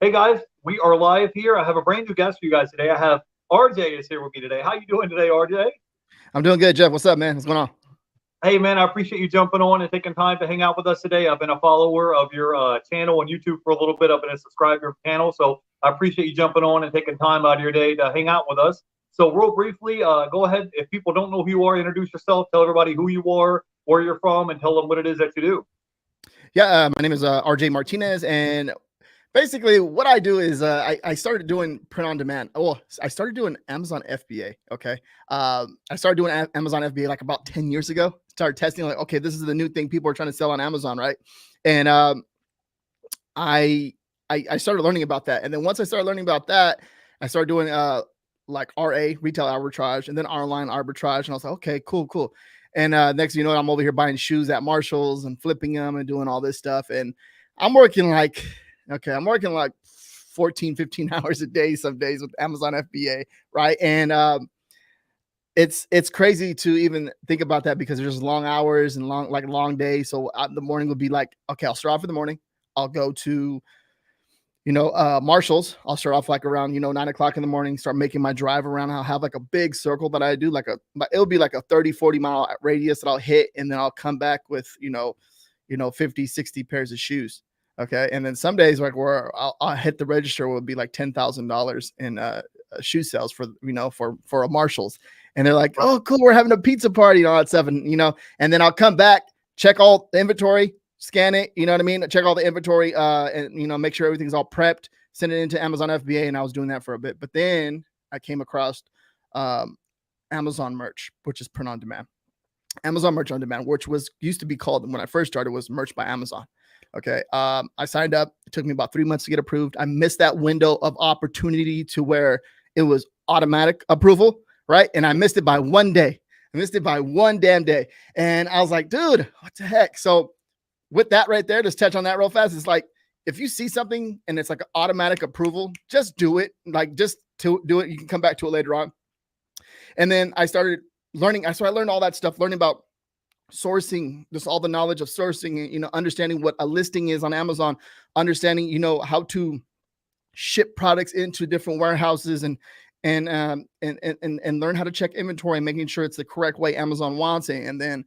Hey guys, we are live here. I have a brand new guest for you guys today. I have RJ is here with me today. How you doing today, RJ? I'm doing good, Jeff. What's up, man? What's going on? Hey man, I appreciate you jumping on and taking time to hang out with us today. I've been a follower of your channel on YouTube for a little bit. I've been a subscriber to your channel, so I appreciate you jumping on and taking time out of your day to hang out with us. So real briefly, go ahead. If people don't know who you are, introduce yourself. Tell everybody who you are, where you're from, and tell them what it is that you do. Yeah, my name is RJ Martinez, and basically what I do is I started doing print on demand. Well, I started doing Amazon FBA. Okay, I started doing Amazon FBA like about 10 years ago. Started testing like, okay, this is the new thing people are trying to sell on Amazon, right? And I started learning about that, and then once I started learning about that, I started doing like RA, retail arbitrage, and then online arbitrage, and I was like, okay, cool. And next, you know, I'm over here buying shoes at Marshalls and flipping them and doing all this stuff. And I'm working like, I'm working like 14, 15 hours a day some days with Amazon FBA, right? And it's crazy to even think about that because there's long hours and long days. So the morning would be like, okay, I'll start off in the morning. I'll go to Marshalls. I'll start off like around 9 o'clock in the morning, start making my drive around. I'll have like a big circle that I do, it'll be like a 30-40 mile radius that I'll hit, and then I'll come back with 50, 60 pairs of shoes. Okay, and then some days like where I'll hit the register will be like $10,000 in shoe sales for a Marshalls, and they're like, oh cool, we're having a pizza party and all that stuff, and then I'll come back, check all the inventory, scan it, you know what I mean? Check all the inventory, and make sure everything's all prepped, send it into Amazon FBA, and I was doing that for a bit. But then I came across Amazon Merch, which is print on demand. Amazon Merch on Demand, which used to be called, when I first started, was Merch by Amazon. Okay, I signed up. It took me about 3 months to get approved. I missed that window of opportunity to where it was automatic approval, right? And I missed it by 1 day. I missed it by one damn day, and I was like, dude, what the heck? So with that right there, just touch on that real fast. It's like, if you see something and it's like an automatic approval, just do it. Like, just to do it. You can come back to it later on. And then I started learning. So I learned all that stuff, learning about sourcing, just all the knowledge of sourcing, and, understanding what a listing is on Amazon, understanding, how to ship products into different warehouses and learn how to check inventory and making sure it's the correct way Amazon wants it. And then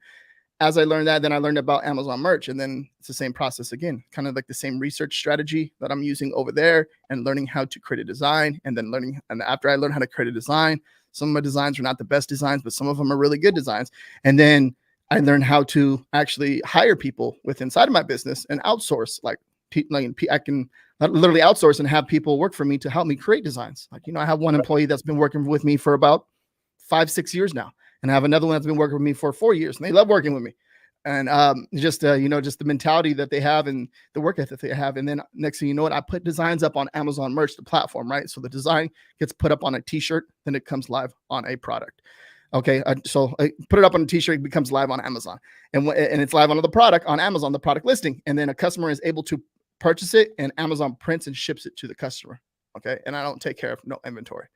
as I learned that, then I learned about Amazon Merch, and then it's the same process again, kind of like the same research strategy that I'm using over there, and learning how to create a design, and then and after I learned how to create a design, some of my designs are not the best designs, but some of them are really good designs. And then I learned how to actually hire people inside of my business and outsource. I can literally outsource and have people work for me to help me create designs. I have one employee that's been working with me for about 5-6 years now. And I have another one that's been working with me for 4 years, and they love working with me. And just the mentality that they have and the work ethic they have. And then next thing you know what, I put designs up on Amazon Merch, the platform, right? So the design gets put up on a t-shirt, then it comes live on a product. Okay, so I put it up on a t-shirt, it becomes live on Amazon, and it's live on the product on Amazon, the product listing, and then a customer is able to purchase it, and Amazon prints and ships it to the customer. Okay, and I don't take care of no inventory.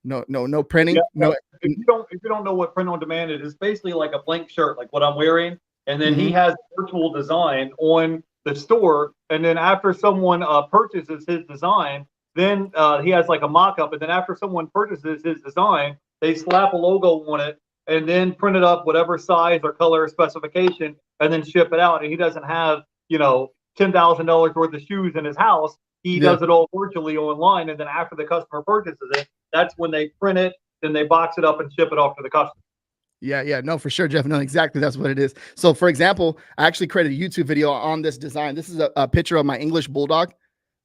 No printing. Yeah, no. If you don't know what print on demand is, it's basically like a blank shirt, like what I'm wearing, and then he Mhm. has a virtual design on the store, and then after someone purchases his design, then he has like a mock-up, and then after someone purchases his design, they slap a logo on it, and then print it up whatever size or color specification, and then ship it out. And he doesn't have $10,000 worth of shoes in his house. He Yeah. does it all virtually online, and then after the customer purchases it, that's when they print it, then they box it up and ship it off to the customer. Yeah, no, for sure, Jeff. No, exactly. That's what it is. So, for example, I actually created a YouTube video on this design. This is a picture of my English bulldog.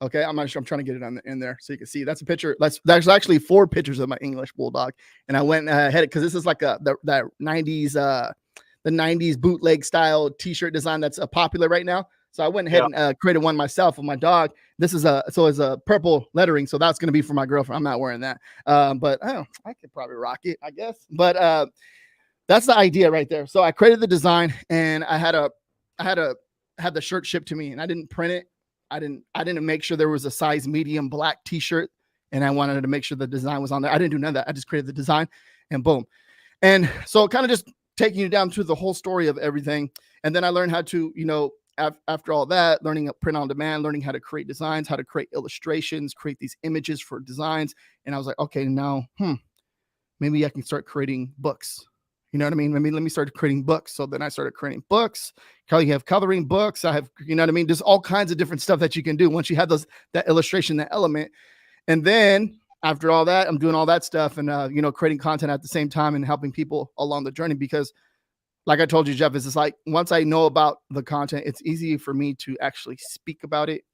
Okay, I'm not sure. I'm trying to get it in there so you can see. That's a picture. There's actually 4 pictures of my English bulldog, and I went ahead because this is like that 90s the 90s bootleg style T-shirt design that's popular right now. So I went ahead and created one myself with my dog. This is it's a purple lettering, so that's going to be for my girlfriend. I'm not wearing that, but I could probably rock it, I guess. But that's the idea right there. So I created the design, and I had the shirt shipped to me, and I didn't print it. I didn't make sure there was a size medium black T-shirt, and I wanted to make sure the design was on there. I didn't do none of that. I just created the design, and boom. And so kind of just taking you down through the whole story of everything. And then I learned how to, after all that, learning print on demand, learning how to create designs, how to create illustrations, create these images for designs. And I was like, okay, now, maybe I can start creating books. You know what I mean? Maybe let me start creating books. So then I started creating books. You have coloring books. I have, you know what I mean? There's all kinds of different stuff that you can do once you have that illustration, that element. And then after all that, I'm doing all that stuff and, creating content at the same time and helping people along the journey. Because like I told you, Jeff, it's just like, once I know about the content, it's easy for me to actually speak about it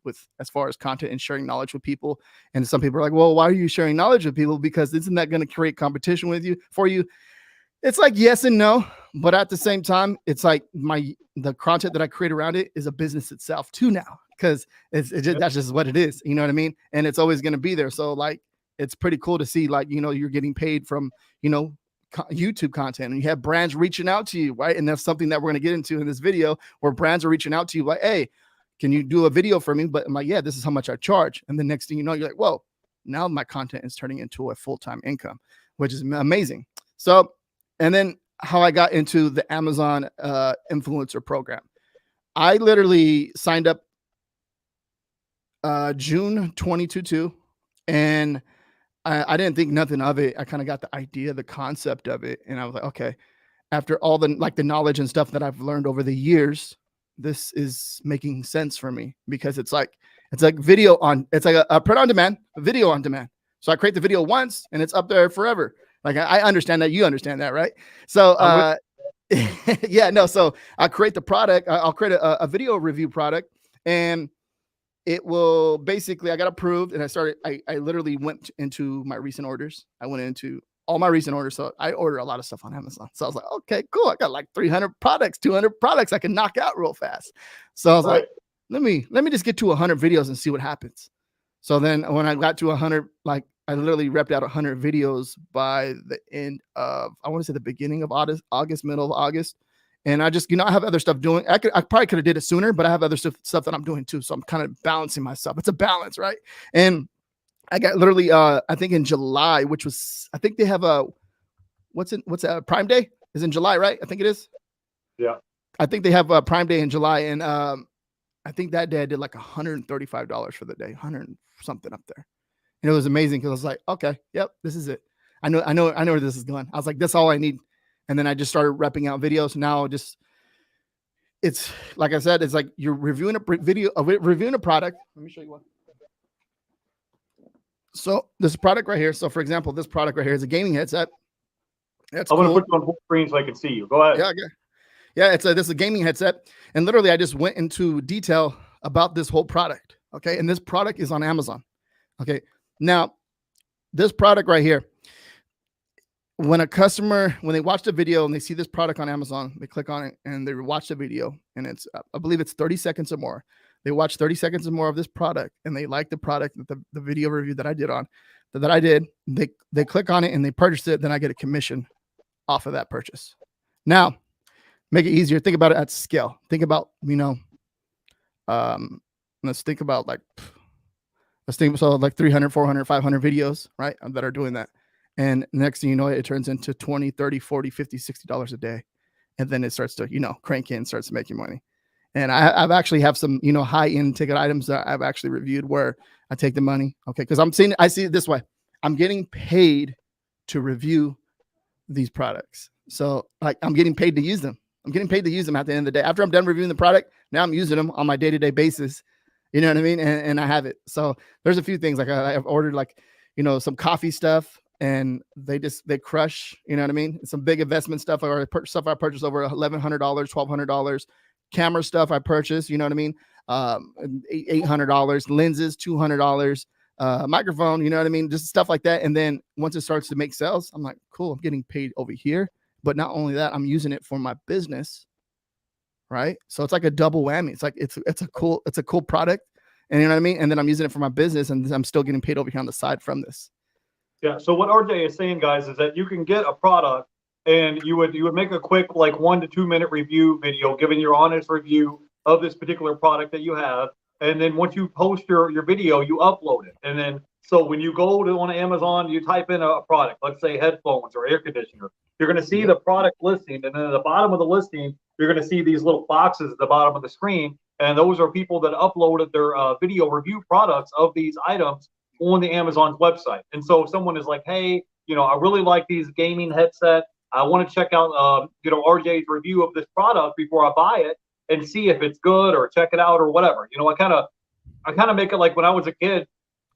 as far as content and sharing knowledge with people. And some people are like, well, why are you sharing knowledge with people? Because isn't that going to create competition for you? It's like, yes and no. But at the same time, it's like the content that I create around it is a business itself too now, because that's just what it is. You know what I mean? And it's always going to be there. So like, it's pretty cool to see, like, you're getting paid from, YouTube content, and you have brands reaching out to you, right? And that's something that we're going to get into in this video, where brands are reaching out to you like, hey, can you do a video for me? But I'm like, yeah, this is how much I charge. And the next thing you know, you're like, whoa, now my content is turning into a full-time income, which is amazing. So, and then how I got into the Amazon influencer program. I literally signed up June 2022, and I didn't think nothing of it. I kind of got the idea, the concept of it. And I was like, okay, after all the knowledge and stuff that I've learned over the years, this is making sense for me, because it's like video on, it's like a print on demand, a video on demand. So I create the video once and it's up there forever. Like I understand that, you understand that, right? So yeah, no. So I create the product. I'll create a video review product, and it will basically, I got approved, and I literally went into my recent orders. I went into all my recent orders. So I order a lot of stuff on Amazon. So I was like, okay, cool. I got like 300 products, 200 products I can knock out real fast. So I was like, let me just get to 100 videos and see what happens. So then when I got to 100, like I literally repped out 100 videos by the end of, I want to say the beginning of August, middle of August. And I just, I have other stuff doing. I probably could have did it sooner, but I have other stuff that I'm doing too. So I'm kind of balancing myself. It's a balance, right? And I got literally, I think in July, which was, I think they have what's Prime Day is in July, right? I think it is. Yeah. I think they have a Prime Day in July. And I think that day I did like $135 for the day, 100 something up there. And it was amazing, because I was like, okay, yep, this is it. I know where this is going. I was like, that's all I need. And then I just started repping out videos. Now it's like I said, it's like you're reviewing reviewing a product. Let me show you one. So this product right here. So for example, this product right here is a gaming headset. I'm going to put you on full screen so I can see you. Go ahead. Yeah. This is a gaming headset. And literally I just went into detail about this whole product. Okay. And this product is on Amazon. Okay. Now this product right here, when they watch the video and they see this product on Amazon, they click on it and they watch the video, and it's, I believe it's 30 seconds or more. They watch 30 seconds or more of this product, and they like the product, the video review that I did, they click on it and they purchase it. Then I get a commission off of that purchase. Now, make it easier. Think about it at scale. Think about, let's think about like 300, 400, 500 videos, right? That are doing that. And next thing you know, it turns into $20, $30, $40, $50, $60 a day. And then it starts to, crank in, starts making money. And I've actually have some, high end ticket items that I've actually reviewed where I take the money. Okay. Cause I see it this way. I'm getting paid to review these products. So like I'm getting paid to use them. I'm getting paid to use them at the end of the day. After I'm done reviewing the product, now I'm using them on my day-to-day basis. You know what I mean? And I have it. So there's a few things like I've ordered some coffee stuff. And they crush, you know what I mean? Some big investment stuff, or stuff I purchased over $1,100, $1,200. Camera stuff I purchased, you know what I mean? $800, lenses, $200, microphone, you know what I mean? Just stuff like that. And then once it starts to make sales, I'm like, cool, I'm getting paid over here. But not only that, I'm using it for my business, right? So it's like a double whammy. It's like it's a cool product, and you know what I mean? And then I'm using it for my business, and I'm still getting paid over here on the side from this. Yeah. So what RJ is saying, guys, is that you can get a product, and you would make a quick 1 to 2 minute review video, giving your honest review of this particular product that you have. And then once you post your video, you upload it. And then so when you go on Amazon, you type in a product, let's say headphones or air conditioner. You're going to see the product listing, and then at the bottom of the listing, you're going to see these little boxes at the bottom of the screen. And those are people that uploaded their video review products of these items on the Amazon's website. And so if someone is like, hey, I really like these gaming headset. I want to check out, RJ's review of this product before I buy it and see if it's good or check it out or whatever. I kind of make it like when I was a kid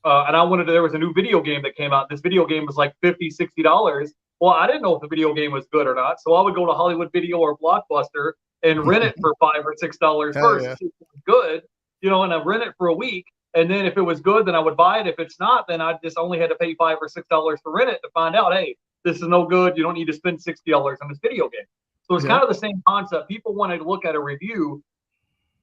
and there was a new video game that came out. This video game was like $50, $60. Well, I didn't know if the video game was good or not. So I would go to Hollywood Video or Blockbuster and rent it for $5 or $6 first. Yeah. To see if it was good, and I rent it for a week. And then if it was good, then I would buy it. If it's not, then I just only had to pay $5 or $6 to rent it to find out, hey, this is no good. You don't need to spend $60 on this video game. So it's kind of the same concept. People want to look at a review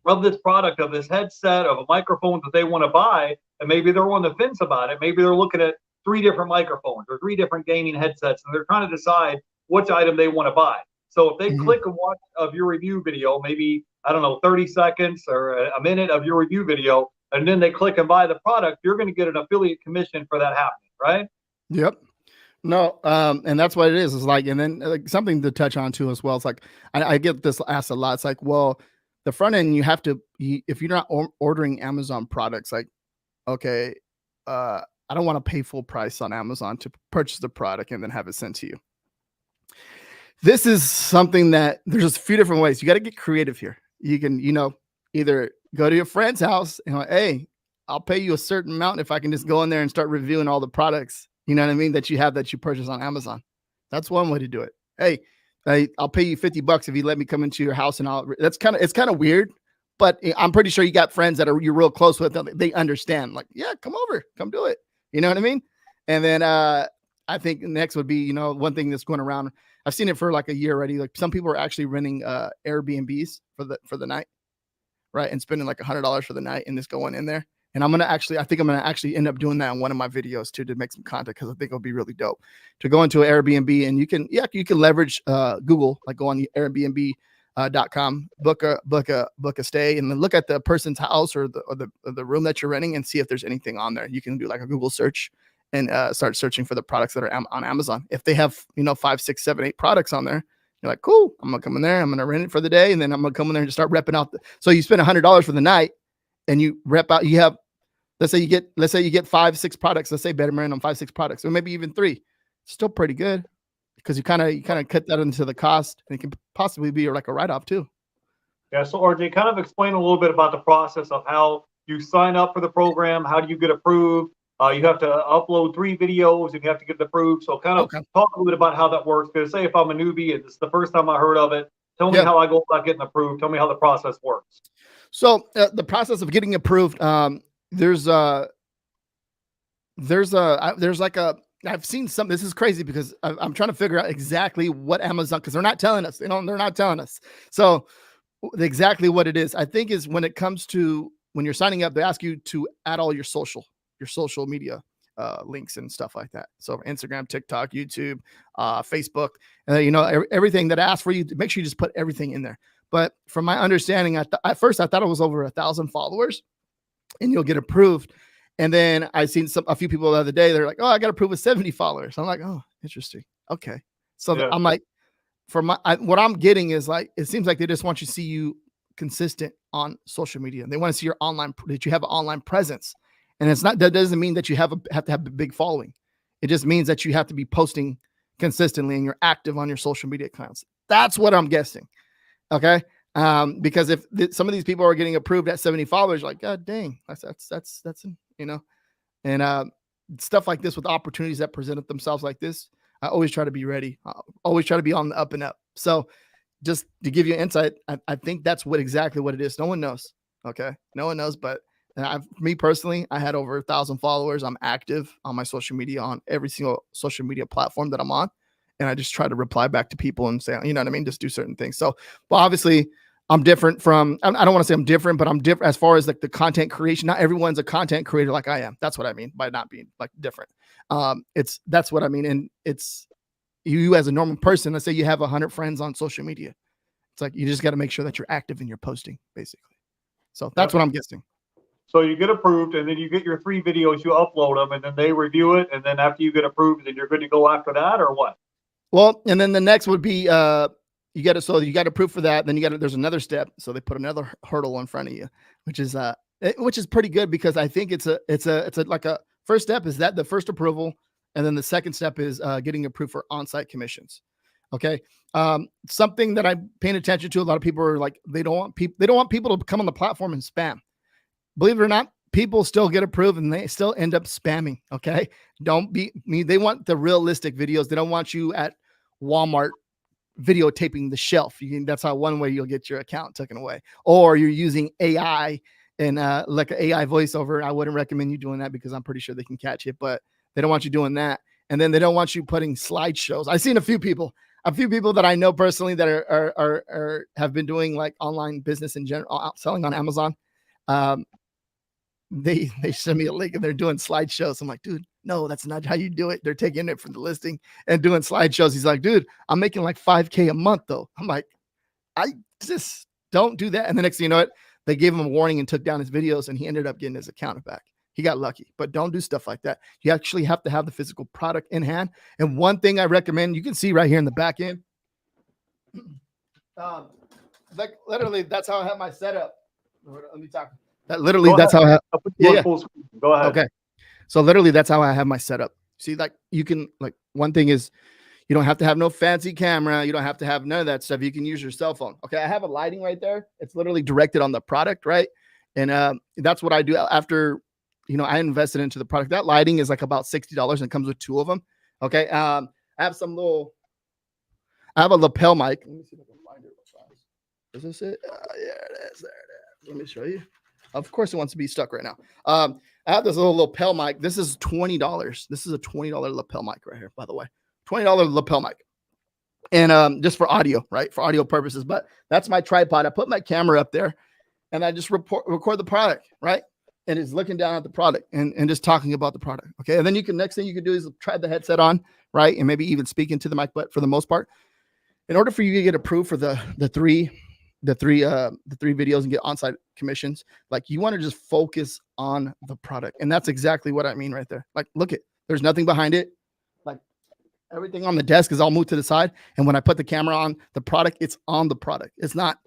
of this product, of this headset, of a microphone that they want to buy, and maybe they're on the fence about it. Maybe they're looking at 3 different microphones or 3 different gaming headsets, and they're trying to decide which item they want to buy. So if they click and watch of your review video, maybe, 30 seconds or a minute of your review video, and then they click and buy the product, you're going to get an affiliate commission for that happening, right? Yep. No, and that's what it is. It's like, and then like something to touch on too as well. It's like I get this asked a lot. It's like, well, the front end, you have to, if you're not ordering Amazon products, like, okay, I don't want to pay full price on Amazon to purchase the product and then have it sent to you. This is something that there's just a few different ways. You got to get creative here. You can, either go to your friend's house and like, hey, I'll pay you a certain amount if I can just go in there and start reviewing all the products, you know what I mean, that you purchase on Amazon. That's one way to do it. Hey, I'll pay you $50 if you let me come into your house, and it's kind of weird, but I'm pretty sure you got friends that you're real close with. They understand, like, yeah, come over, come do it. You know what I mean? And then I think next would be, one thing that's going around. I've seen it for like a year already. Like some people are actually renting Airbnbs for the night, right? And spending like $100 for the night and just going in there. And I think I'm going to actually end up doing that in one of my videos too, to make some content, because I think it'll be really dope to go into an Airbnb, and you can leverage Google, like go on the Airbnb.com, book a stay, and then look at the person's house or the room that you're renting and see if there's anything on there. You can do like a Google search and start searching for the products that are on Amazon. If they have 5, 6, 7, 8 products on there, you're like, cool, I'm gonna come in there, I'm gonna rent it for the day, and then I'm gonna come in there and just start repping out. So you spend $100 for the night, and you rep out. You have, let's say you get 5, 6 products. Let's say better on 5, 6 products, or maybe even 3. Still pretty good, because you kind of cut that into the cost, and it can possibly be like a write-off too. Yeah. So RJ, kind of explain a little bit about the process of how you sign up for the program. How do you get approved? You have to upload 3 videos and you have to get approved. So kind of talk a little bit about how that works. Because say if I'm a newbie and it's the first time I heard of it, tell me how I go about getting approved. Tell me how the process works. So the process of getting approved, there's like a, I've seen some, this is crazy because I'm trying to figure out exactly what Amazon, because they're not telling us, they're not telling us. So exactly what it is, I think, is when it comes to, when you're signing up, they ask you to add all your social media links and stuff like that. So Instagram, TikTok, YouTube, Facebook, everything that asks for you, make sure you just put everything in there. But from my understanding, at first I thought it was over 1,000 followers and you'll get approved. And then I seen a few people the other day, they're like, oh, I got approved with 70 followers. I'm like, oh, interesting. Okay. So I'm like, what I'm getting is like, it seems like they just want you to see you consistent on social media. They want to see your that you have an online presence. And that doesn't mean that you have to have a big following. It just means that you have to be posting consistently and you're active on your social media accounts. That's what I'm guessing. Okay. Because if some of these people are getting approved at 70 followers, like, God dang, that's, and stuff like this with opportunities that present themselves like this, I always try to be ready. I always try to be on the up and up. So just to give you insight, I think that's exactly what it is. No one knows. Okay. No one knows, but me personally, I had over 1,000 followers. I'm active on my social media, on every single social media platform that I'm on. And I just try to reply back to people and say, you know what I mean? Just do certain things. So, but obviously I'm different from, I don't want to say I'm different, but I'm different as far as like the content creation. Not everyone's a content creator like I am. That's what I mean by not being like different. That's what I mean. And it's you as a normal person. Let's say you have 100 friends on social media. It's like, you just got to make sure that you're active in your posting, basically. So that's what I'm guessing. So you get approved, and then you get your 3 videos, you upload them, and then they review it. And then after you get approved, then you're good to go after that, or what? Well, and then the next would be, you got to, so you got to prove for that. Then there's another step. So they put another hurdle in front of you, which is pretty good, because I think it's a like a first step is that the first approval. And then the second step is getting approved for on-site commissions. Okay. Something that I'm paying attention to, a lot of people are like, they don't want people to come on the platform and spam. Believe it or not, people still get approved and they still end up spamming. Okay. They want the realistic videos. They don't want you at Walmart videotaping the shelf. That's how one way you'll get your account taken away, or you're using AI and like an AI voiceover. I wouldn't recommend you doing that, because I'm pretty sure they can catch it, but they don't want you doing that. And then they don't want you putting slideshows. I've seen a few people that I know personally that are have been doing like online business in general, selling on Amazon. They send me a link and they're doing slideshows. I'm like, dude, no, that's not how you do it. They're taking it from the listing and doing slideshows. He's like, dude, I'm making like $5,000 a month though. I'm like, I just don't do that. And the next thing you know it, they gave him a warning and took down his videos, and he ended up getting his account back. He got lucky, but don't do stuff like that. You actually have to have the physical product in hand. And one thing I recommend, you can see right here in the back end, like literally that's how I have my setup. Let me talk. That literally, Go that's ahead. how I'll put you on full screen. Go ahead. Okay. So literally that's how I have my setup. See, like you can, like one thing is you don't have to have no fancy camera. You don't have to have none of that stuff. You can use your cell phone. Okay. I have a lighting right there. It's literally directed on the product. Right. And that's what I do after, I invested into the product. That lighting is like about $60 and it comes with 2 of them. Okay. I have a lapel mic. Let me see if I can find it. Is this it? Yeah, it is. There it is. Let me show you. Of course, it wants to be stuck right now. I have this little lapel mic. This is $20. This is a $20 lapel mic right here, by the way. $20 lapel mic. And just for audio, right? For audio purposes. But that's my tripod. I put my camera up there and I just record the product, right? And it's looking down at the product and just talking about the product. Okay. And then next thing you can do is try the headset on, right? And maybe even speak into the mic. But for the most part, in order for you to get approved for the three videos and get on-site commissions, like you want to just focus on the product. And that's exactly what I mean right there. Like, there's nothing behind it. Like everything on the desk is all moved to the side. And when I put the camera on the product, it's on the product. It's not,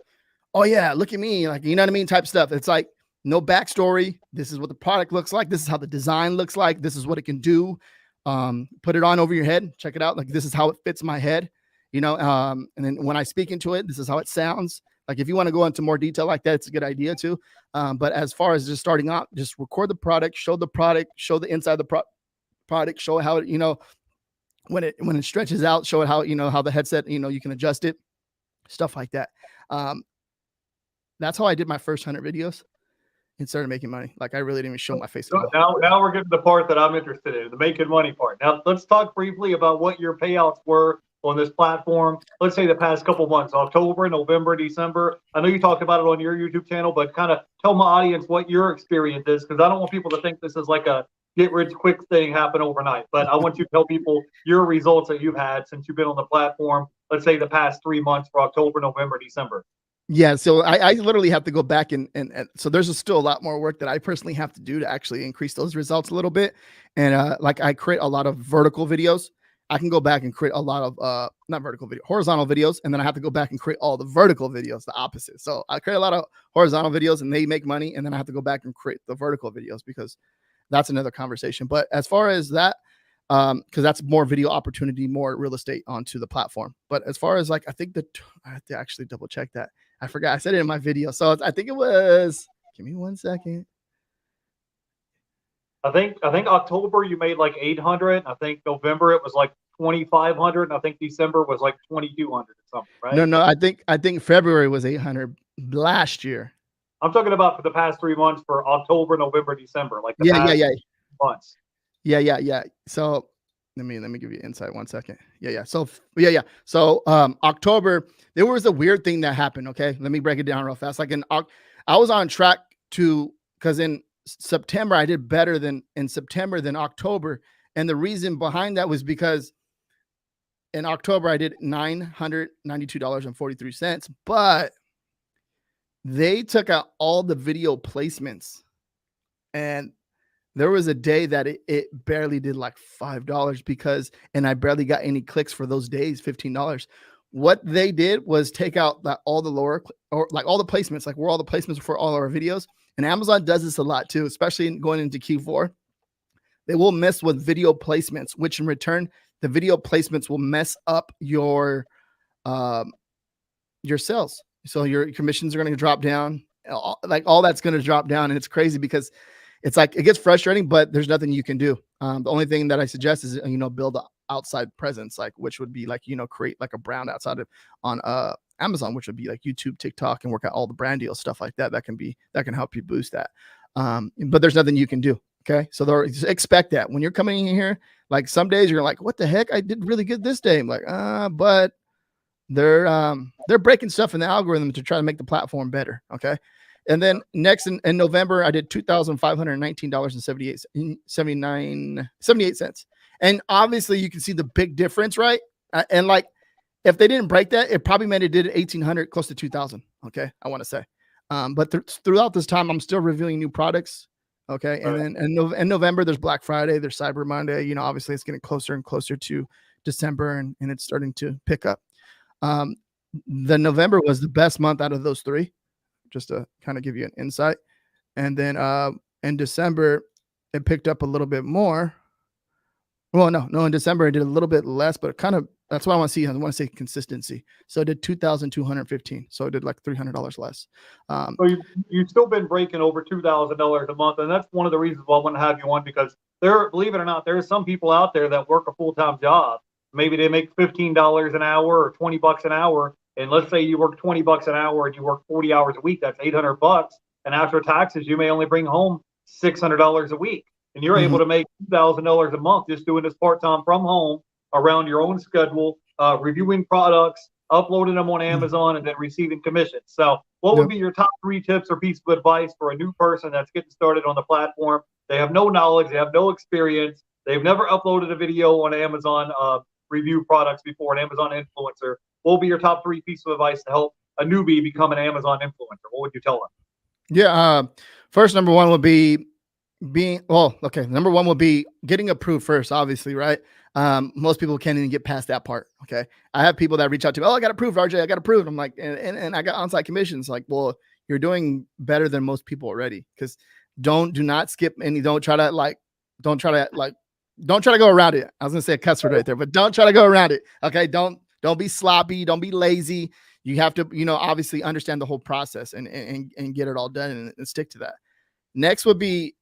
oh yeah, look at me. Like, you know what I mean? Type stuff. It's like no backstory. This is what the product looks like. This is how the design looks like. This is what it can do. Put it on over your head. Check it out. Like, this is how it fits my head, and then when I speak into it, this is how it sounds. Like if you want to go into more detail like that, it's a good idea too. But as far as just starting out, just record the product, show the inside of the product, show how it, when it stretches out, show it how, how the headset, you can adjust it, stuff like that. That's how I did my first 100 videos and started making money. Like I really didn't even show my face. So now we're getting to the part that I'm interested in, the making money part. Now let's talk briefly about what your payouts were on this platform. Let's say the past couple months, October, November, December. I know you talked about it on your YouTube channel, but kind of tell my audience what your experience is, because I don't want people to think this is like a get rich quick thing happen overnight. But I want you to tell people your results that you've had since you've been on the platform. Let's say the past 3 months for October, November, December. Yeah, so I literally have to go back and so there's still a lot more work that I personally have to do to actually increase those results a little bit. And like I create a lot of vertical videos. I can go back and create a lot of horizontal videos, and then I have to go back and create all the vertical videos, the opposite. So I create a lot of horizontal videos and they make money, and then I have to go back and create the vertical videos because that's another conversation. But as far as that, because that's more video opportunity, more real estate onto the platform. But as far as like, I think I have to actually double check that. I forgot. I said it in my video. So I think it was, give me 1 second. I think October you made like 800. I think November it was like 2,500. And I think December was like 2,200 or something, right? No. I think February was 800 last year. I'm talking about for the past 3 months for October, November, December, like the past months. Yeah. So let me give you insight 1 second. Yeah. So October, there was a weird thing that happened. Okay. Let me break it down real fast. Like I was on track because in September, I did better than in September than October. And the reason behind that was because in October, I did $992.43, but they took out all the video placements. And there was a day that it barely did like $5 and I barely got any clicks for those days, $15. what they did was take out that all the lower or like all the placements, like where all the placements for all our videos. And Amazon does this a lot too, especially going into Q4. They will mess with video placements, which in return, the video placements will mess up your sales. So your commissions are going to drop down. Like all that's going to drop down. And it's crazy because it's like, it gets frustrating, but there's nothing you can do. The only thing that I suggest is, build an outside presence, like, which would be like, create like a brand outside of on Amazon, which would be like YouTube, TikTok, and work out all the brand deals, stuff like that. That can help you boost that. But there's nothing you can do. Okay. So expect that when you're coming in here, like some days you're like, what the heck? I did really good this day. I'm like, but they're breaking stuff in the algorithm to try to make the platform better. Okay. And then next in November, I did $2,519.78. And obviously you can see the big difference, right? And like, if they didn't break that, it probably meant it did 1,800, close to 2,000. Okay. I want to say, but throughout this time, I'm still reviewing new products. Okay. And then in November, there's Black Friday, there's Cyber Monday. Obviously it's getting closer and closer to December and it's starting to pick up. The November was the best month out of those three, just to kind of give you an insight. And then in December, it picked up a little bit more. Well, no, in December, it did a little bit less, but kind of, that's what I want to see. I want to say consistency. So it did 2,215. So it did like $300 less. So you've still been breaking over $2,000 a month. And that's one of the reasons why I want to have you on, because believe it or not, there are some people out there that work a full-time job. Maybe they make $15 an hour or $20 an hour. And let's say you work $20 an hour and you work 40 hours a week, that's $800. And after taxes, you may only bring home $600 a week. And you're able to make $2,000 a month just doing this part-time from home around your own schedule, reviewing products, uploading them on Amazon, and then receiving commissions. So what would be your top 3 tips or piece of advice for a new person that's getting started on the platform? They have no knowledge, they have no experience, they've never uploaded a video on Amazon review products before, an Amazon influencer. What would be your top 3 pieces of advice to help a newbie become an Amazon influencer? What would you tell them? Yeah. First, number one would be number one will be getting approved first, obviously, right? Most people can't even get past that part. Okay. I have people that reach out to me, I got approved, RJ, I got approved. I'm like, and I got on-site commissions. Like, well, you're doing better than most people already. Because do not skip any, don't try to go around it. I was gonna say a cuss word right there, but don't try to go around it. Okay. Don't be sloppy, don't be lazy. You have to, obviously understand the whole process and get it all done and stick to that. Next would be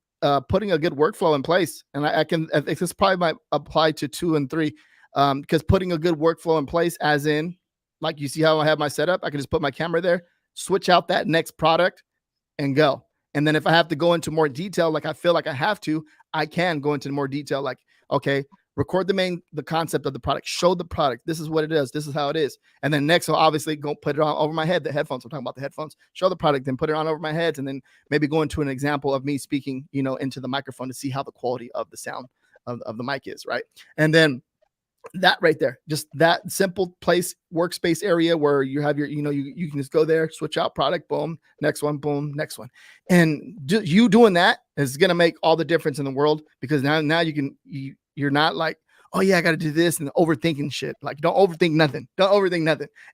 putting a good workflow in place. And I think this probably might apply to 2 and 3, because putting a good workflow in place, as in, like, you see how I have my setup, I can just put my camera there, switch out that next product and go. And then if I have to go into more detail, like I feel like I have to, I can go into more detail. Like, okay, record the concept of the product, show the product. This is what it is. This is how it is. And then next, I'll obviously go put it on over my head, the headphones. I'm talking about the headphones, show the product, then put it on over my head. And then maybe go into an example of me speaking, into the microphone to see how the quality of the sound of the mic is. Right. And then that right there, just that simple place, workspace area where you have your, you can just go there, switch out product, boom, next one, boom, next one. And you doing that is going to make all the difference in the world, because now you're not like, oh yeah, I got to do this and overthinking shit. Like, don't overthink nothing.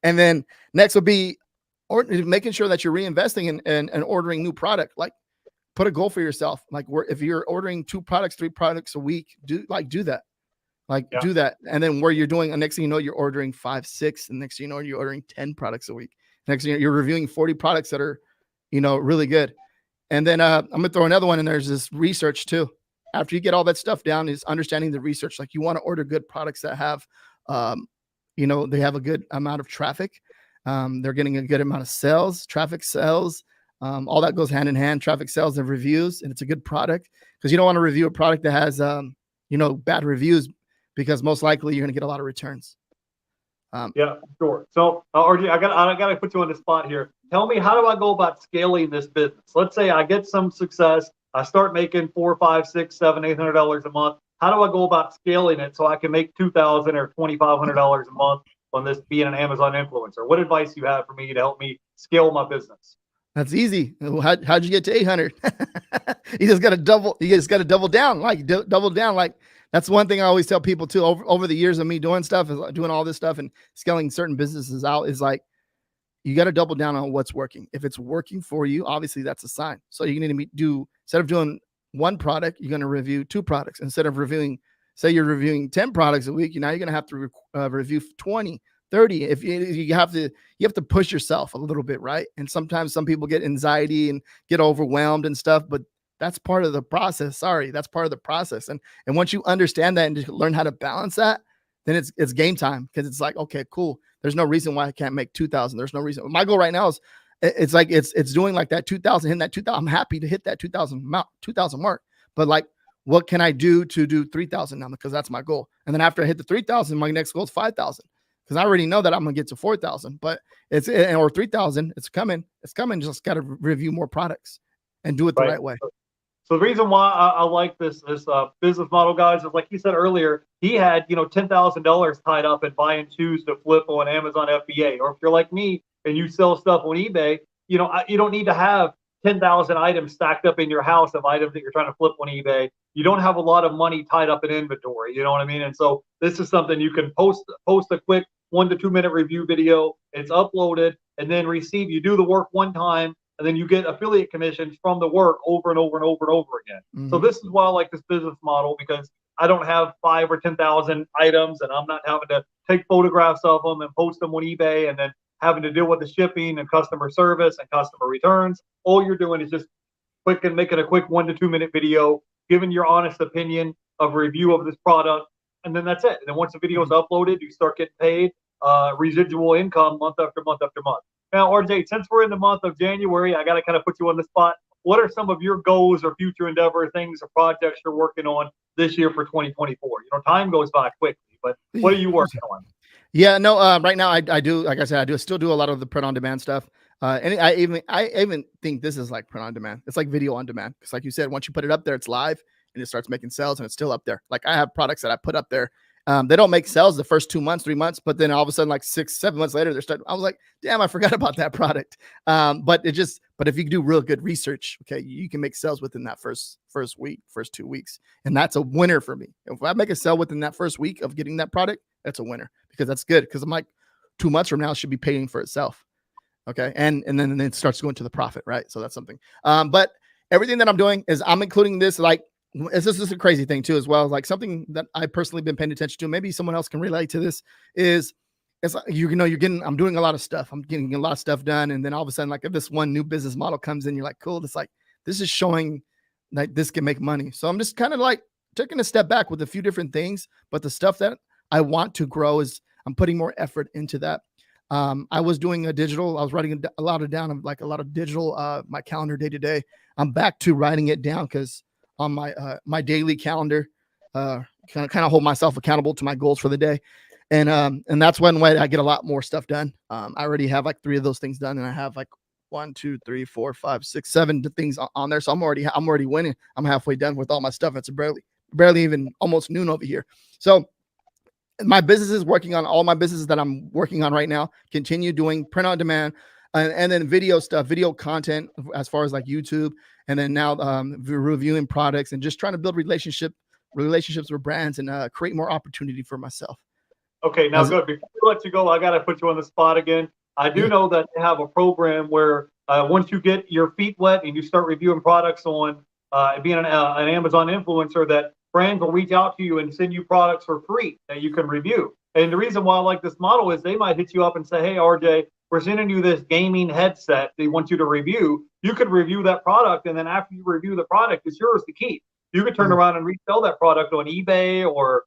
And then next will be making sure that you're reinvesting and ordering new product. Like, put a goal for yourself. Like, if you're ordering 2 products, 3 products a week, do that. Do that. And then where you're doing, next thing you know, you're ordering 5, 6, and next thing you know, you're ordering 10 products a week. Next thing you're reviewing 40 products that are, really good. And then I'm going to throw another one in there, is this research too. After you get all that stuff down, is understanding the research. Like, you want to order good products that have, they have a good amount of traffic. They're getting a good amount of sales, traffic, sales. All that goes hand in hand, traffic, sales, and reviews. And it's a good product, because you don't want to review a product that has, bad reviews, because most likely you're going to get a lot of returns. Yeah, sure. So, RJ, I got to put you on the spot here. Tell me, how do I go about scaling this business? Let's say I get some success. I start making $400, $500, $600, $700, $800 a month. How do I go about scaling it so I can make $2,000 or $2,500 a month on this, being an Amazon influencer? What advice do you have for me to help me scale my business? That's easy. How'd you get to 800? You just got to double down, double down. Like, That's one thing I always tell people too. Over the years of me doing stuff, is doing all this stuff and scaling certain businesses out, is like, you got to double down on what's working. If it's working for you, obviously that's a sign. So you need to instead of doing one product, you're going to review 2 products. Instead of reviewing, say you're reviewing 10 products a week, now you're going to have to review 20, 30. If you have to push yourself a little bit, right? And sometimes some people get anxiety and get overwhelmed and stuff, but that's part of the process. That's part of the process. And once you understand that and just learn how to balance that, then it's game time, because it's like, okay, cool. There's no reason why I can't make 2,000. There's no reason. My goal right now is it's like it's doing like that 2,000, hitting that 2,000. I'm happy to hit that 2,000 mark, but like, what can I do to do 3,000 now? Because that's my goal. And then after I hit the 3,000, my next goal is 5,000, because I already know that I'm gonna get to 4,000. But or 3,000. It's coming. Just got to review more products and do it the right way. So the reason why I like this business model, guys, is like you said earlier, he had, $10,000 tied up in buying shoes to flip on Amazon FBA. Or if you're like me and you sell stuff on eBay, you don't need to have 10,000 items stacked up in your house of items that you're trying to flip on eBay. You don't have a lot of money tied up in inventory. You know what I mean? And so this is something you can post a quick 1 to 2 minute review video. It's uploaded, and then you do the work one time, and then you get affiliate commissions from the work over and over and over and over again. Mm-hmm. So this is why I like this business model, because I don't have 5 or 10,000 items, and I'm not having to take photographs of them and post them on eBay, and then having to deal with the shipping and customer service and customer returns. All you're doing is just making a quick 1 to 2 minute video, giving your honest opinion of a review of this product, and then that's it. And then once the video is uploaded, you start getting paid residual income month after month after month. Now, RJ, since we're in the month of January, I got to kind of put you on the spot. What are some of your goals or future endeavor things or projects you're working on this year for 2024? Time goes by quickly, but what are you working on? Yeah, no, right now I do, like I said, I still do a lot of the print on demand stuff. And I even think this is like print on demand. It's like video on demand. Because like you said, once you put it up there, it's live and it starts making sales, and it's still up there. Like, I have products that I put up there. They don't make sales the first 2 months, 3 months, but then all of a sudden, like 6, 7 months later, I was like, damn, I forgot about that product. But if you do real good research, okay, you can make sales within that first week, first 2 weeks. And that's a winner for me. If I make a sale within that first week of getting that product, that's a winner, because that's good. Because I'm like, 2 months from now, it should be paying for itself. Okay. And then it starts going to the profit. Right. So that's something. But everything that I'm doing is I'm including this, like, this is a crazy thing too, as well. Like, something that I personally been paying attention to, maybe someone else can relate to this, is it's like, I'm doing a lot of stuff. I'm getting a lot of stuff done. And then all of a sudden, like, if this one new business model comes in, you're like, cool. It's like, this is showing like this can make money. So I'm just kind of like taking a step back with a few different things, but the stuff that I want to grow is I'm putting more effort into that. I was doing I was writing a lot of digital, my calendar day to day. I'm back to writing it down, because on my daily calendar, kind of hold myself accountable to my goals for the day. And that's one way I get a lot more stuff done. I already have like 3 of those things done, and I have like 1, 2, 3, 4, 5, 6, 7 things on there. So I'm already winning. I'm halfway done with all my stuff. It's barely even almost noon over here. So my business is working on all my businesses that I'm working on right now. Continue doing print on demand, and then video stuff, video content, as far as like YouTube, and then now reviewing products and just trying to build relationships with brands, and create more opportunity for myself. Okay, now good. Before we let you go, I got to put you on the spot again. I do know that they have a program where once you get your feet wet and you start reviewing products on being an Amazon influencer, that brands will reach out to you and send you products for free that you can review. And the reason why I like this model is they might hit you up and say, hey, RJ, we're sending you this gaming headset they want you to review. You could review that product, and then after you review the product, it's yours to keep. You could turn around and resell that product on eBay or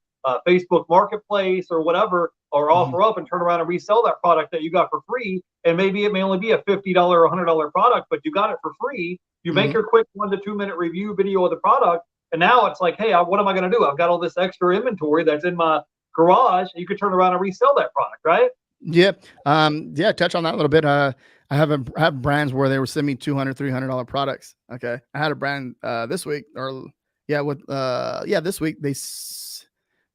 Facebook Marketplace or whatever, or offer up and turn around and resell that product that you got for free. And maybe it may only be a $50 or $100 product, but you got it for free. You make your quick 1 to 2 minute review video of the product. And now it's like, hey, what am I going to do? I've got all this extra inventory that's in my garage. You could turn around and resell that product, right? Yeah. Touch on that a little bit. I have brands where they were sending me $200, $300 products. Okay. I had a brand this week, this week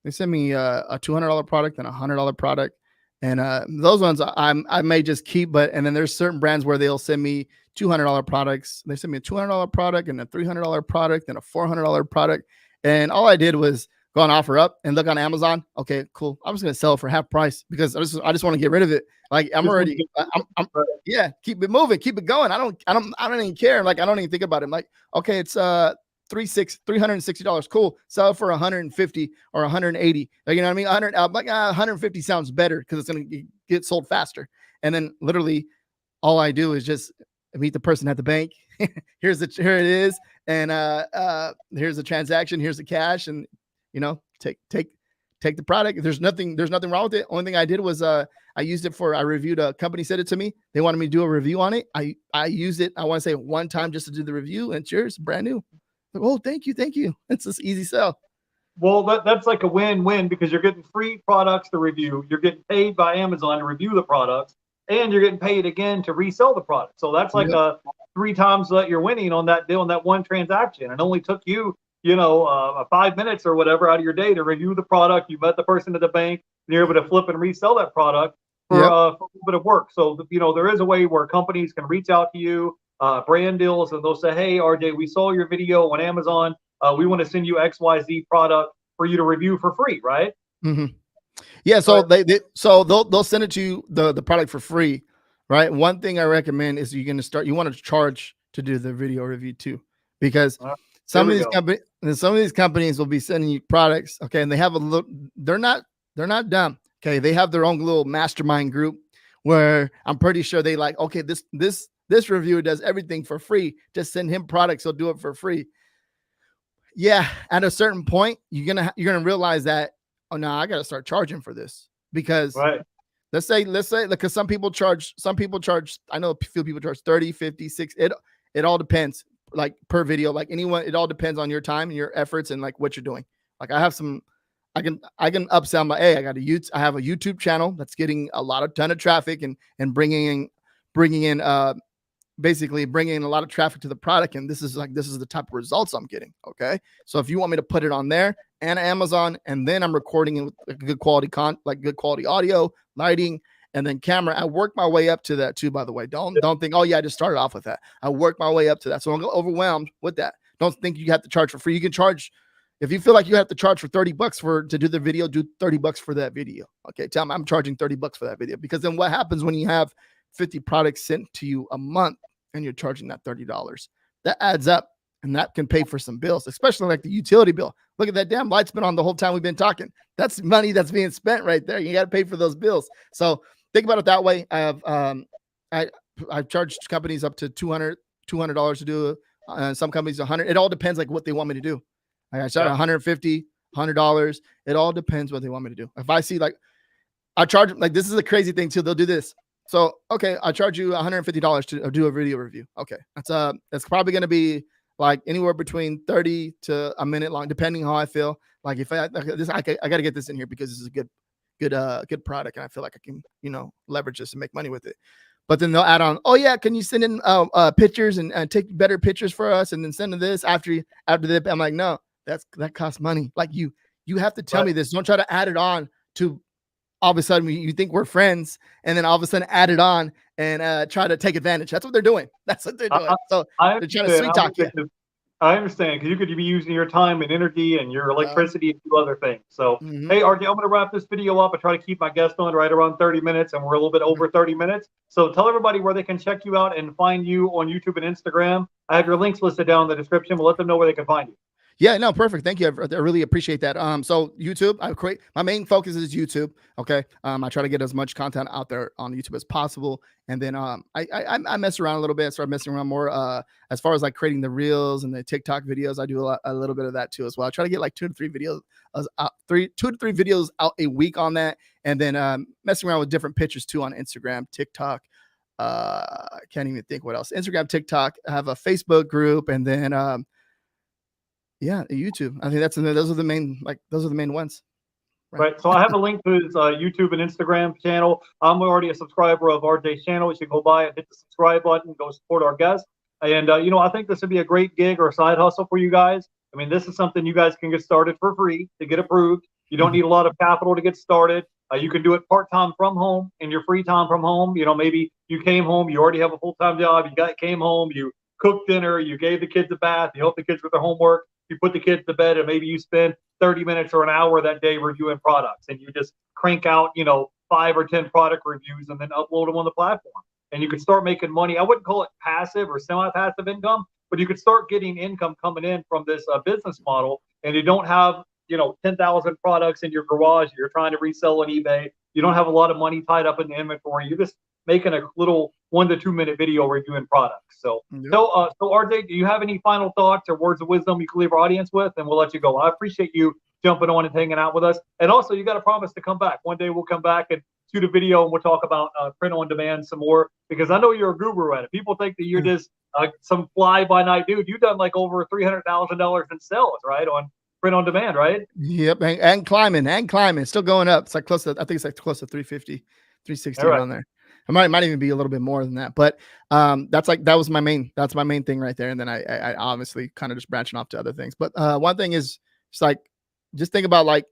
they sent me a $200 product and a $100 product. And those ones I may just keep, and then there's certain brands where they'll send me $200 products. They sent me a $200 product and a $300 product and a $400 product. And all I did was go on OfferUp and look on Amazon. Okay, cool. I'm just gonna sell it for half price because I just want to get rid of it. Like yeah, keep it moving, keep it going. I don't even care. Like I don't even think about it. I'm like, okay, it's $360. Cool. Sell it for 150 or 180. Like, you know what I mean? 100. I'm like 150 sounds better because it's gonna get sold faster. And then literally, all I do is just meet the person at the bank. Here it is, and here's the transaction. Here's the cash, and take the product. There's nothing wrong with it. Only thing I did was I used it I reviewed a company, sent it to me. They wanted me to do a review on it. I used it, I want to say one time just to do the review, and cheers, brand new. Like, oh, thank you. It's just easy sell. Well, that's like a win-win because you're getting free products to review. You're getting paid by Amazon to review the products, and you're getting paid again to resell the product. So that's like a 3 times that you're winning on that deal, on that one transaction. It only took you, 5 minutes or whatever out of your day to review the product. You met the person at the bank, and you're able to flip and resell that product for a little bit of work. So, there is a way where companies can reach out to you, brand deals, and they'll say, hey, RJ, we saw your video on Amazon. We want to send you XYZ product for you to review for free, right? Mm-hmm. Yeah, so they'll send it to you, the product for free, right? One thing I recommend is you want to charge to do the video review too, because some of these companies will be sending you products, okay, and they have they're not dumb, okay? They have their own little mastermind group where I'm pretty sure they like, okay, this reviewer does everything for free. Just send him products, he'll do it for free. Yeah, at a certain point, you're gonna realize that, oh no, I gotta start charging for this because let's say because some people charge, I know a few people charge 30, 50, 60. It all depends, like per video, like anyone, it all depends on your time and your efforts and like what you're doing. Like I can upsell my, hey, I have a YouTube channel that's getting a ton of traffic and bringing in basically bringing in a lot of traffic to the product. And this is the type of results I'm getting. Okay. So if you want me to put it on there and Amazon, and then I'm recording it with good quality good quality audio, lighting, and then camera, I work my way up to that too, by the way. Don't think, oh yeah, I just started off with that. I work my way up to that. So I'm overwhelmed with that. Don't think you have to charge for free. You can charge, if you feel like you have to charge for $30 to do the video, do $30 for that video. Okay. Tell me I'm charging $30 for that video, because then what happens when you have 50 products sent to you a month and you're charging that $30? That adds up, and that can pay for some bills, especially like the utility bill. Look at that damn light's been on the whole time we've been talking. That's money that's being spent right there. You got to pay for those bills. So think about it that way. I have I've charged companies up to $200 to do some companies $100. It all depends like what they want me to do. Like I charge $150, $100. It all depends what they want me to do. If I see, like, I charge, like, this is a crazy thing too. They'll do this. So, okay, I charge you $150 to do a video review. Okay. That's probably going to be like anywhere between 30 to a minute long, depending how I feel. Like if I got to get this in here because this is a good product, and I feel like I can, leverage this and make money with it. But then they'll add on, oh yeah, can you send in pictures and take better pictures for us, and then send them this after the, I'm like, no, that costs money. Like you have to tell me this. Don't try to add it on to, all of a sudden you think we're friends, and then all of a sudden add it on and try to take advantage. That's what they're doing. So they're trying to sweet talk you. I understand, because you could be using your time and energy and your electricity to do other things. So, Hey, RJ, I'm going to wrap this video up. I try to keep my guest on right around 30 minutes, and we're a little bit over 30 minutes. So tell everybody where they can check you out and find you on YouTube and Instagram. I have your links listed down in the description. We'll let them know where they can find you. Yeah, no, perfect. Thank you. I really appreciate that. So YouTube, my main focus is YouTube. Okay. I try to get as much content out there on YouTube as possible. And then I mess around a little bit, start messing around more as far as like creating the reels and the TikTok videos. I do a little bit of that too as well. I try to get like 2 to 3 videos out a week on that. And then messing around with different pictures too on Instagram, TikTok. I can't even think what else. Instagram, TikTok. I have a Facebook group, and then yeah, YouTube. I think those are the main ones. Right. So I have a link to his YouTube and Instagram channel. I'm already a subscriber of RJ's channel. You should go by and hit the subscribe button, go support our guest. And, I think this would be a great gig or side hustle for you guys. I mean, this is something you guys can get started for free to get approved. You don't need a lot of capital to get started. You can do it part-time from home, in your free time from home. Maybe you came home, you already have a full-time job. Came home, you cooked dinner, you gave the kids a bath, you helped the kids with their homework. you put the kids to bed, and maybe you spend 30 minutes or an hour that day reviewing products, and you just crank out, 5 or 10 product reviews and then upload them on the platform. And you could start making money. I wouldn't call it passive or semi-passive income, but you could start getting income coming in from this business model. And you don't have, 10,000 products in your garage you're trying to resell on eBay. You don't have a lot of money tied up in the inventory. You're just making a little 1 to 2 minute video reviewing products. So, Yep. so RJ, do you have any final thoughts or words of wisdom you can leave our audience with? And we'll let you go. I appreciate you jumping on and hanging out with us. And also, you got to promise to come back. One day we'll come back and shoot a video and we'll talk about print on demand some more, because I know you're a guru at it. People think that you're just some fly by night dude. You've done like over $300,000 in sales, right? On print on demand, right? Yep. And climbing, still going up. It's like close to, I think it's like close to 350, 360 All right. around there. It might even be a little bit more than that, but that's my main thing right there. And then I obviously kind of just branching off to other things. But one thing is it's like, just think about like,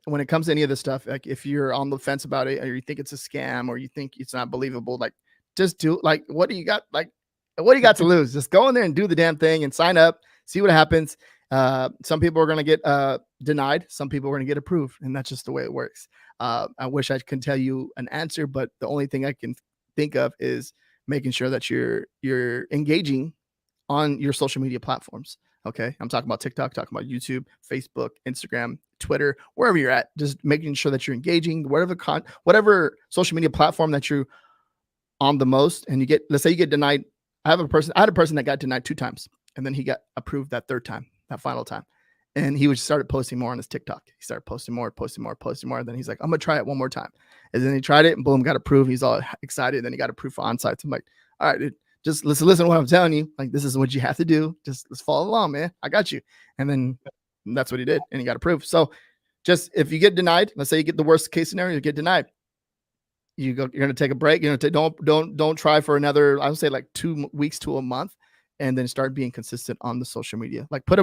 when it comes to any of this stuff, like if you're on the fence about it, or you think it's a scam, or you think it's not believable, like just do, like, what do you got? Like, what do you got to lose? Just go in there and do the damn thing and sign up, see what happens. Some people are going to get denied. Some people are going to get approved. And that's just the way it works. I wish I could tell you an answer, but the only thing I can think of is making sure that you're engaging on your social media platforms. Okay. I'm talking about TikTok, talking about YouTube, Facebook, Instagram, Twitter, wherever you're at, just making sure that you're engaging, whatever social media platform that you're on the most. And let's say you get denied. I had a person that got denied 2 times, and then he got approved that 3rd time, that final time. And he started posting more on his TikTok. He started posting more. And then he's like, I'm going to try it one more time. And then he tried it and boom, got approved. He's all excited. Then he got approved for on-site. So I'm like, all right, dude, just listen to what I'm telling you. Like, this is what you have to do. Just let's follow along, man. I got you. And then that's what he did. And he got approved. So just, if you get denied, let's say you get the worst case scenario, you get denied. You're going to take a break. Don't try for another, I would say like 2 weeks to a month, and then start being consistent on the social media. Like get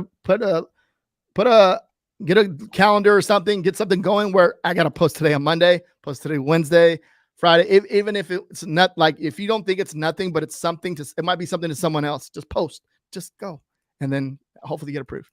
a calendar or something, get something going where I got to post today on Monday, post today, Wednesday, Friday. Even if it's not, like, if you don't think it's nothing, but it's something it might be something to someone else, just post, just go. And then hopefully get approved.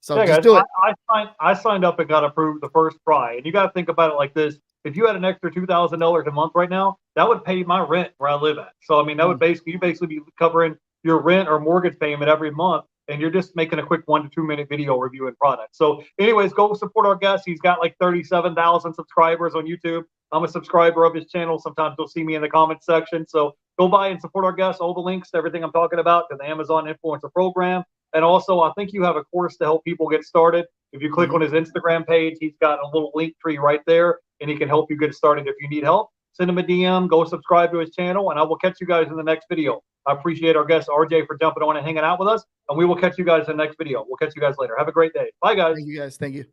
So yeah, just guys, do it. I signed up and got approved the first try. And you got to think about it like this. If you had an extra $2,000 a month right now, that would pay my rent where I live at. So, I mean, that would basically be covering your rent or mortgage payment every month. And you're just making a quick 1 to 2 minute video reviewing products. So anyways, go support our guest. He's got like 37,000 subscribers on YouTube. I'm a subscriber of his channel. Sometimes you'll see me in the comments section. So go by and support our guest. All the links to everything I'm talking about, to the Amazon Influencer Program. And also, I think you have a course to help people get started. If you click on his Instagram page, he's got a little link tree right there, and he can help you get started. If you need help, send him a DM, go subscribe to his channel, and I will catch you guys in the next video. I appreciate our guest, RJ, for jumping on and hanging out with us, and we will catch you guys in the next video. We'll catch you guys later. Have a great day. Bye, guys. Thank you guys. Thank you.